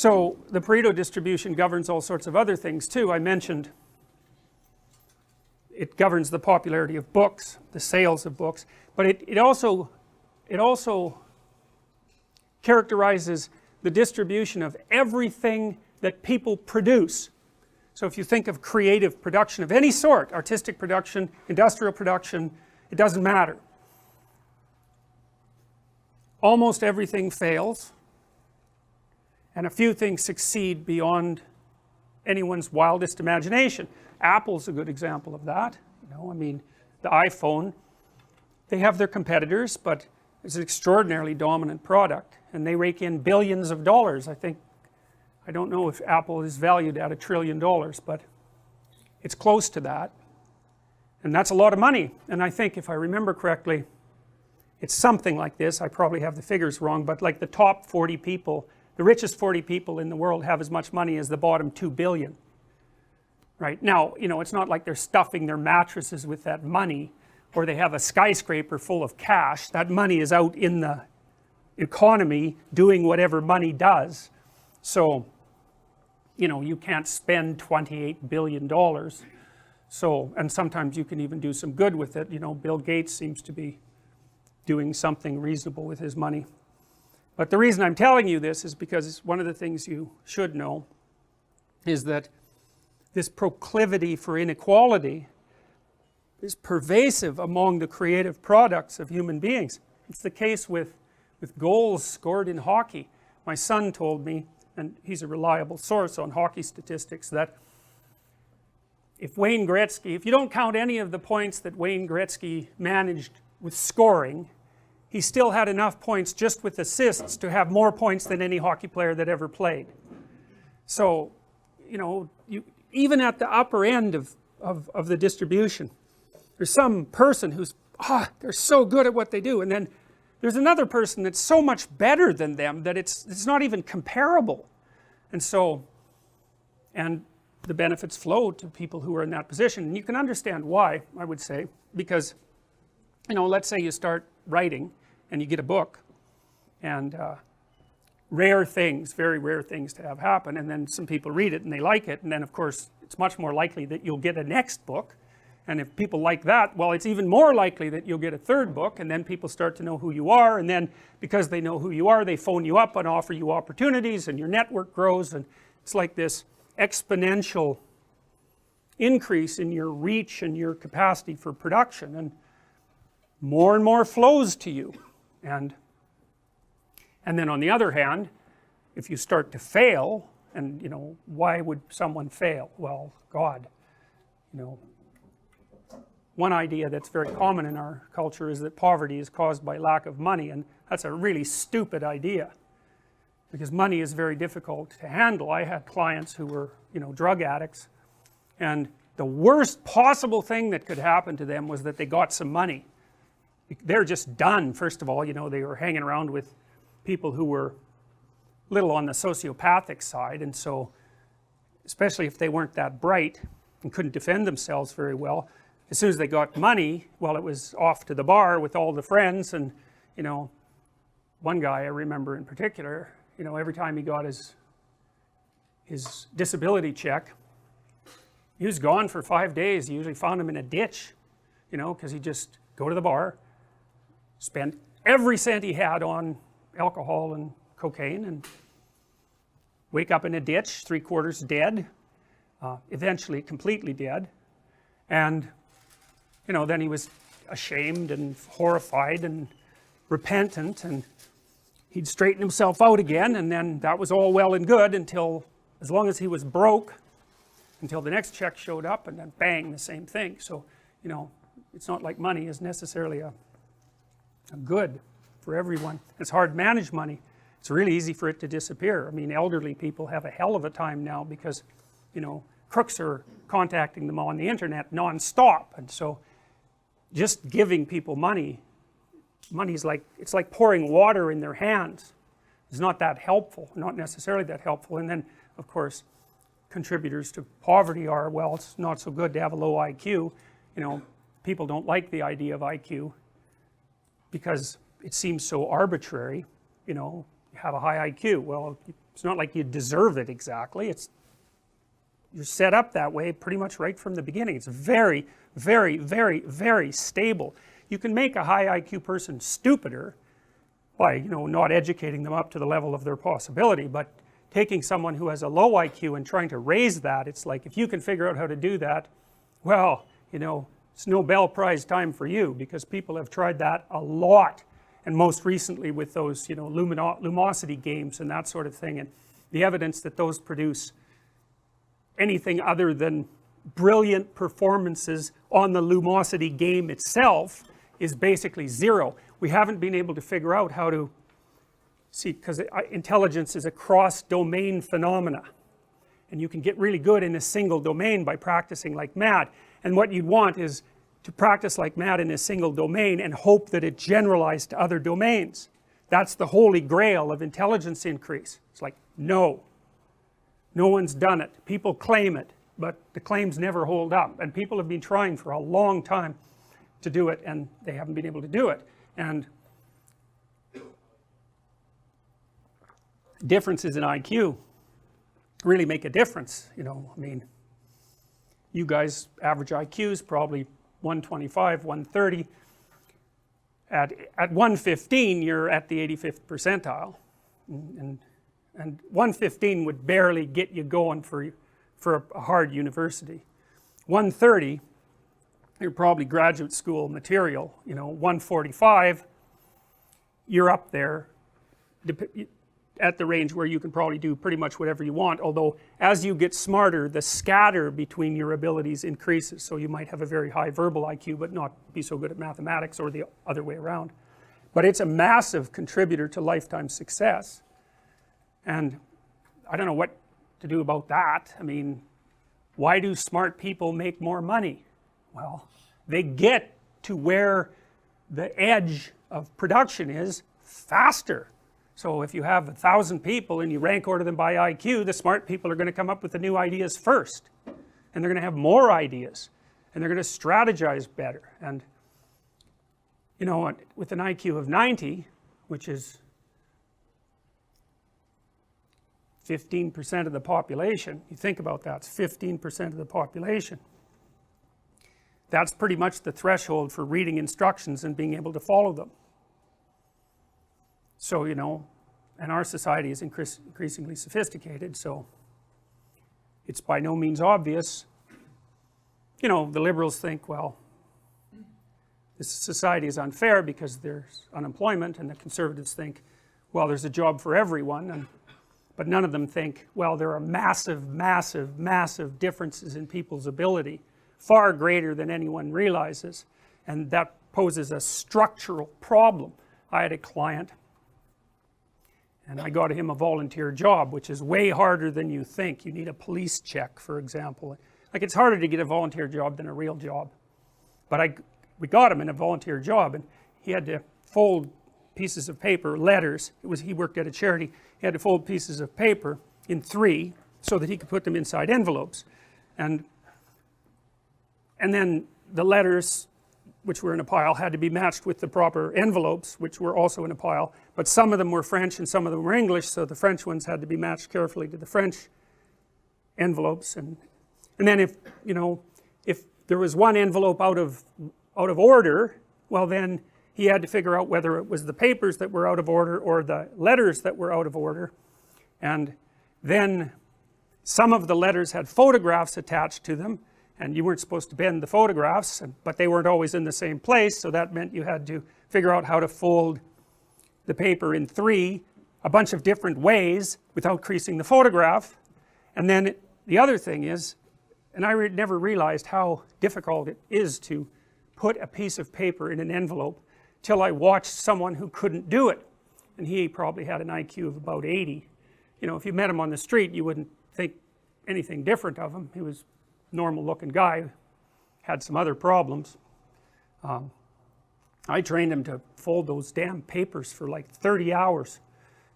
So the Pareto distribution governs all sorts of other things too. I mentioned it governs the popularity of books, the sales of books, but it also characterizes the distribution of everything that people produce. So if you think of creative production of any sort, artistic production, industrial production, it doesn't matter. Almost everything fails, and a few things succeed beyond anyone's wildest imagination. Apple's a good example of that. You know, I mean, the iPhone, they have their competitors, but it's an extraordinarily dominant product, and they rake in billions of dollars. I don't know if Apple is valued at $1 trillion, but it's close to that, and that's a lot of money. And I think, if I remember correctly, it's something like this. I probably have the figures wrong, but like the top 40 people, the richest 40 people in the world have as much money as the bottom 2 billion. Right now, you know, it's not like they're stuffing their mattresses with that money, or they have a skyscraper full of cash. That money is out in the economy doing whatever money does. So, you know, you can't spend $28 billion. So, and sometimes you can even do some good with it. You know, Bill Gates seems to be doing something reasonable with his money. But the reason I'm telling you this is because one of the things you should know is that this proclivity for inequality is pervasive among the creative products of human beings. It's the case with goals scored in hockey. My son told me, and he's a reliable source on hockey statistics, that if Wayne Gretzky, if you don't count any of the points that Wayne Gretzky managed with scoring, he still had enough points just with assists to have more points than any hockey player that ever played. So, you know, even at the upper end of the distribution, there's some person who's, they're so good at what they do, and then there's another person that's so much better than them that it's not even comparable. And so, and the benefits flow to people who are in that position, and you can understand why, I would say, because, you know, let's say you start writing and you get a book, and rare things, very rare things to have happen, and then some people read it and they like it, and then of course it's much more likely that you'll get a next book, and if people like that, well, it's even more likely that you'll get a third book, and then people start to know who you are, and then because they know who you are, they phone you up and offer you opportunities, and your network grows, and it's like this exponential increase in your reach and your capacity for production, and more flows to you. And then on the other hand, if you start to fail, and you know, why would someone fail? Well, God, you know, one idea that's very common in our culture is that poverty is caused by lack of money, and that's a really stupid idea, because money is very difficult to handle. I had clients who were, you know, drug addicts, and the worst possible thing that could happen to them was that they got some money. They're just done. First of all, you know, they were hanging around with people who were little on the sociopathic side, and so especially if they weren't that bright and couldn't defend themselves very well, as soon as they got money, well, it was off to the bar with all the friends. And you know, one guy I remember in particular, you know, every time he got his disability check, he was gone for 5 days. You usually found him in a ditch, you know, because he'd just go to the bar, spend every cent he had on alcohol and cocaine, and wake up in a ditch, 3/4 dead, eventually completely dead. And you know, then he was ashamed and horrified and repentant, and he'd straighten himself out again, and then that was all well and good until, as long as he was broke, until the next check showed up, and then bang, the same thing. So, you know, it's not like money is necessarily a good for everyone. It's hard to manage money. It's really easy for it to disappear. I mean, elderly people have a hell of a time now because, you know, crooks are contacting them on the internet non-stop, and so just giving people money is like, it's like pouring water in their hands. It's not that helpful, not necessarily that helpful. And then, of course, contributors to poverty are, well, it's not so good to have a low IQ. You know, people don't like the idea of IQ because it seems so arbitrary. You know, you have a high IQ, well, It's not like you deserve it exactly. You're set up that way pretty much right from the beginning. It's very, very, very, very stable. You can make a high IQ person stupider by, not educating them up to the level of their possibility, but taking someone who has a low IQ and trying to raise that, it's like, if you can figure out how to do that, well, it's Nobel Prize time for you, because people have tried that a lot, and most recently with those, lumosity games and that sort of thing, and the evidence that those produce anything other than brilliant performances on the lumosity game itself is basically zero. We haven't been able to figure out how to see, because intelligence is a cross-domain phenomena, and you can get really good in a single domain by practicing like mad, and what you'd want is to practice like mad in a single domain and hope that it generalized to other domains. That's the holy grail of intelligence increase. It's like, no one's done it. People claim it, but the claims never hold up, and people have been trying for a long time to do it, and they haven't been able to do it. And differences in IQ really make a difference. You guys, average IQ is probably 125, 130. At 115, you're at the 85th percentile, and 115 would barely get you going for a hard university. 130, you're probably graduate school material. 145, you're up there at the range where you can probably do pretty much whatever you want, although as you get smarter, the scatter between your abilities increases, so you might have a very high verbal IQ but not be so good at mathematics, or the other way around. But it's a massive contributor to lifetime success, and I don't know what to do about that. Why do smart people make more money? Well, they get to where the edge of production is faster. So if you have 1,000 people and you rank order them by IQ, the smart people are going to come up with the new ideas first, and they're going to have more ideas, and they're going to strategize better. And with an IQ of 90, which is 15% of the population, you think about that, it's 15% of the population. That's pretty much the threshold for reading instructions and being able to follow them. So, and our society is increasingly sophisticated, so it's by no means obvious. The liberals think, well, this society is unfair because there's unemployment, and the conservatives think, well, there's a job for everyone, but none of them think, well, there are massive, massive, massive differences in people's ability, far greater than anyone realizes, and that poses a structural problem. I had a client, and I got him a volunteer job, which is way harder than you think. You need a police check, for example. Like, it's harder to get a volunteer job than a real job. But we got him in a volunteer job, and he had to fold pieces of paper, letters. He worked at a charity. He had to fold pieces of paper in 3 so that he could put them inside envelopes. And then the letters, which were in a pile, had to be matched with the proper envelopes, which were also in a pile, but some of them were French and some of them were English, so the French ones had to be matched carefully to the French envelopes. And then if there was one envelope out of order, well, then he had to figure out whether it was the papers that were out of order or the letters that were out of order. And then some of the letters had photographs attached to them, and you weren't supposed to bend the photographs, but they weren't always in the same place, so that meant you had to figure out how to fold the paper in 3 a bunch of different ways without creasing the photograph. And then the other thing is, and I never realized how difficult it is to put a piece of paper in an envelope till I watched someone who couldn't do it, and he probably had an IQ of about 80. If you met him on the street, you wouldn't think anything different of him. He was a normal looking guy, had some other problems. I trained him to fold those damn papers for like 30 hours,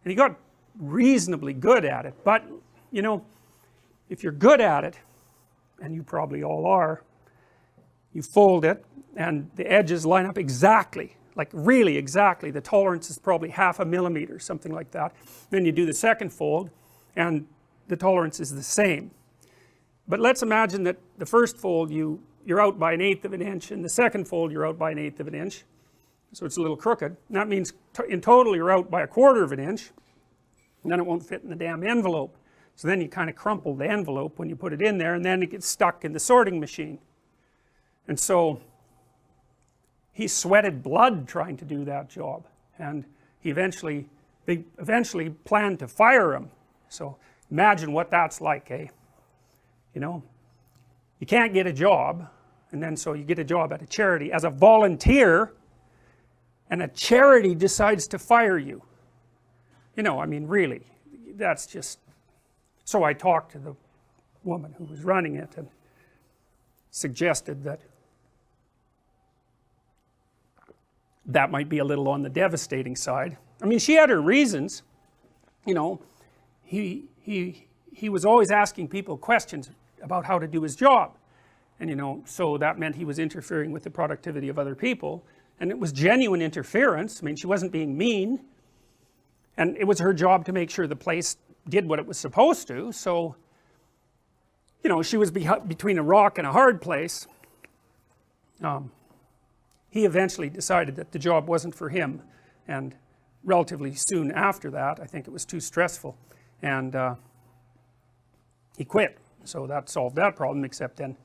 and he got reasonably good at it. But if you're good at it, and you probably all are, you fold it and the edges line up exactly, like really exactly. The tolerance is probably 0.5 millimeter, something like that. Then you do the second fold, and the tolerance is the same. But let's imagine that the first fold you're out by 1/8 of an inch, and the second fold you're out by 1/8 of an inch, so it's a little crooked, and that means in total you're out by 1/4 of an inch, and then it won't fit in the damn envelope. So then you kind of crumple the envelope when you put it in there, and then it gets stuck in the sorting machine. And so he sweated blood trying to do that job, and they eventually planned to fire him. So imagine what that's like, eh? You know, you can't get a job, and then so you get a job at a charity as a volunteer, and a charity decides to fire you. You know, I mean, really, that's just... So I talked to the woman who was running it and suggested that that might be a little on the devastating side. I mean, she had her reasons. You know, he was always asking people questions about how to do his job, and you know, so that meant he was interfering with the productivity of other people, and it was genuine interference. I mean, she wasn't being mean, and it was her job to make sure the place did what it was supposed to. So you know, she was between a rock and a hard place. He eventually decided that the job wasn't for him, and relatively soon after that, I think it was too stressful, and he quit. So that solved that problem, except then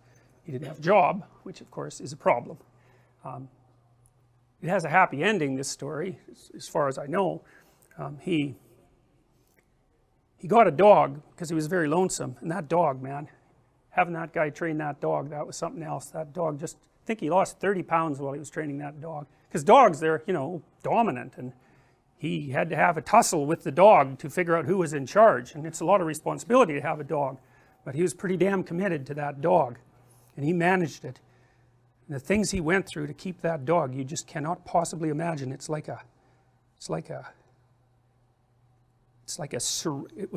he didn't have a job, which of course is a problem. It has a happy ending, this story, as far as I know. He got a dog because he was very lonesome, and that dog, man, having that guy train that dog, that was something else. That dog just, I think he lost 30 pounds while he was training that dog, because dogs, they're, you know, dominant, and he had to have a tussle with the dog to figure out who was in charge, and it's a lot of responsibility to have a dog, but he was pretty damn committed to that dog, and he managed it. And the things he went through to keep that dog, you just cannot possibly imagine. It was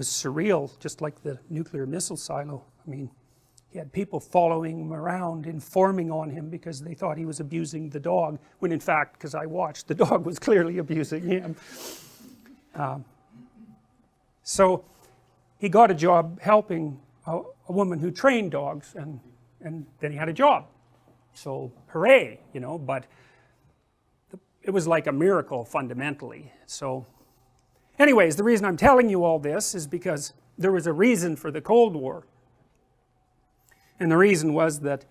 surreal, just like the nuclear missile silo. I mean, he had people following him around, informing on him because they thought he was abusing the dog, when in fact, because I watched, the dog was clearly abusing him. So he got a job helping a woman who trained dogs, and then he had a job. So hooray, you know, but it was like a miracle fundamentally. So anyways, the reason I'm telling you all this is because there was a reason for the Cold War. And the reason was that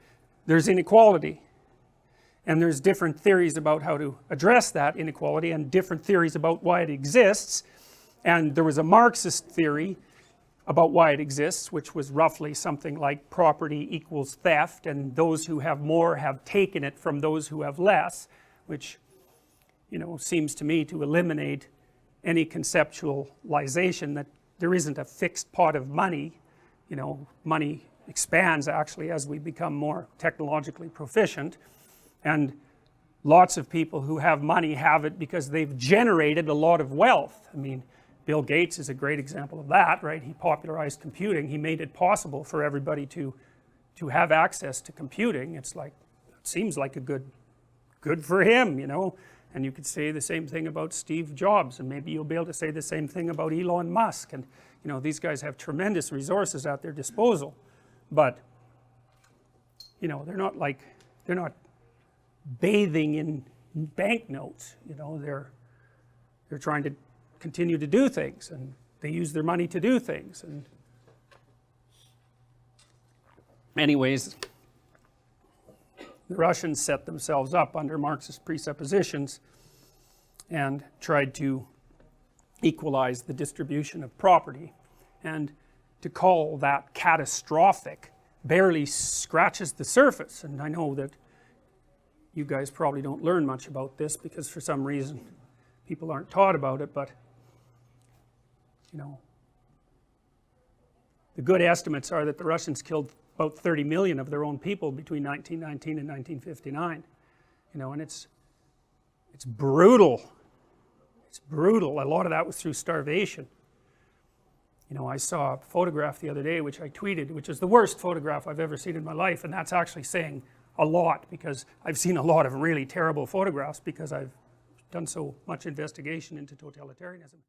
there's inequality, and there's different theories about how to address that inequality, and different theories about why it exists. And there was a Marxist theory about why it exists, which was roughly something like property equals theft, and those who have more have taken it from those who have less, which, you know, seems to me to eliminate any conceptualization that there isn't a fixed pot of money. You know, money expands actually as we become more technologically proficient, and lots of people who have money have it because they've generated a lot of wealth. I mean, Bill Gates is a great example of that, right? He popularized computing. He made it possible for everybody to have access to computing. It's like, it seems like a good for him, you know. And you could say the same thing about Steve Jobs, and maybe you'll be able to say the same thing about Elon Musk. And you know, these guys have tremendous resources at their disposal, but you know, they're not bathing in banknotes. You know, they're trying to continue to do things, and they use their money to do things. And anyways, the Russians set themselves up under Marxist presuppositions and tried to equalize the distribution of property, and to call that catastrophic barely scratches the surface. And I know that you guys probably don't learn much about this because for some reason people aren't taught about it, but you know, the good estimates are that the Russians killed about 30 million of their own people between 1919 and 1959, you know, and it's brutal. It's brutal. A lot of that was through starvation. You know, I saw a photograph the other day which I tweeted, which is the worst photograph I've ever seen in my life, and that's actually saying a lot, because I've seen a lot of really terrible photographs because I've done so much investigation into totalitarianism.